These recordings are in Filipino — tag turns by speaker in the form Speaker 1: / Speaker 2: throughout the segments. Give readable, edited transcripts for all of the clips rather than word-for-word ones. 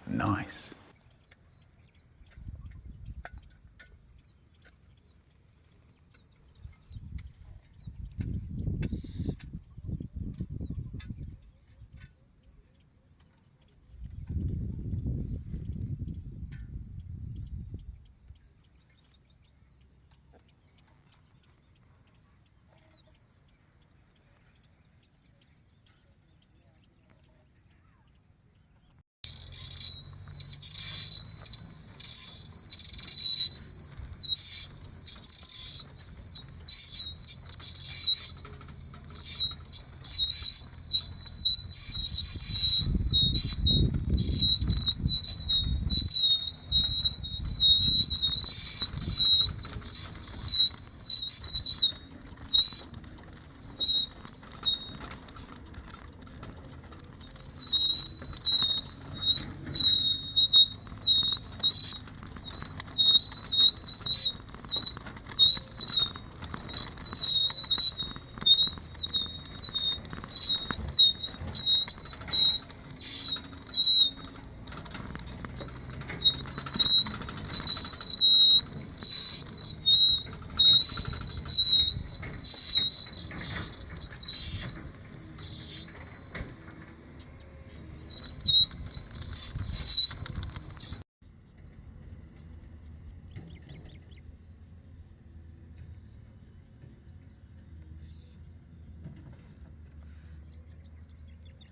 Speaker 1: Nice.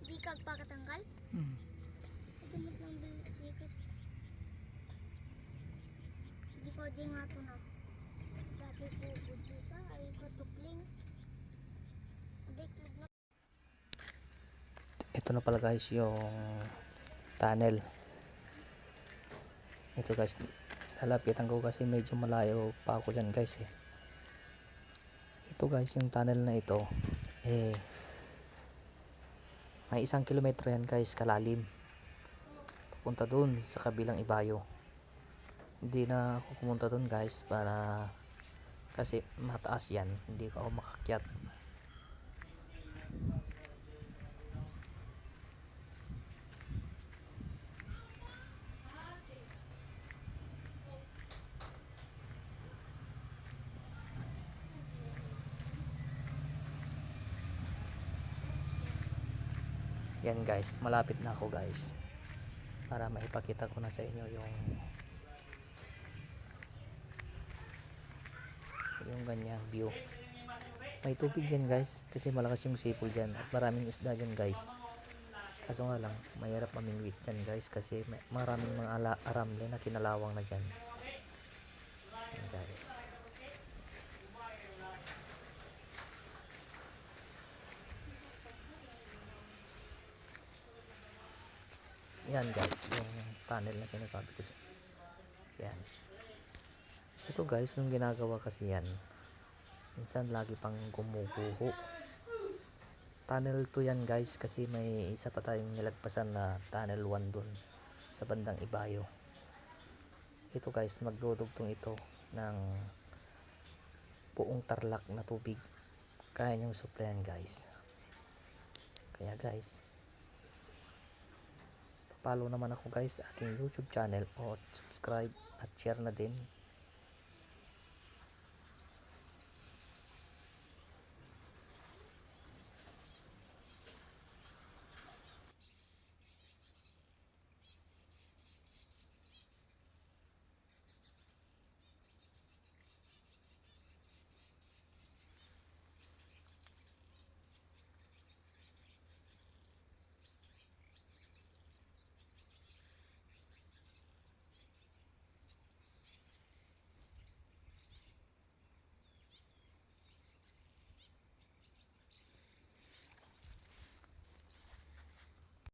Speaker 2: Di kag pakatanggal? Gamit lang bilikit. Di ko di nga to na. Dati po budisa ay patukling. Deklog na.
Speaker 3: Ito na pala guys yung tunnel. Ito guys, lalapitan ko kasi medyo malayo pa ako dyan guys eh. Ito guys yung tunnel na ito eh, may 1 kilometro yan guys kalalim, papunta dun sa kabilang ibayo. Hindi na ako pumunta dun guys para kasi mataas yan, hindi ko ako makakyat. Yan guys, malapit na ako guys, para maipakita ko na sa inyo yung ganyang view. May tubig yan guys kasi malakas yung sipol dyan at maraming isda dyan guys. Kaso nga lang mahirap mamingwit dyan guys kasi maraming mga aramle na kinalawang na dyan. Yan guys. Yan guys, yung tunnel na sinasabi ko. Yan. Ito guys, nung ginagawa kasi yan, minsan lagi pang gumuguho. Tunnel 2 yan guys kasi may isa pa tayong nilagpasan na tunnel 1 dun sa bandang ibayo. Ito guys, magdudugtong ito ng buong Tarlac na tubig. Kaya niyang supplyan guys. Kaya guys, follow naman ako guys sa aking YouTube channel o subscribe at share na din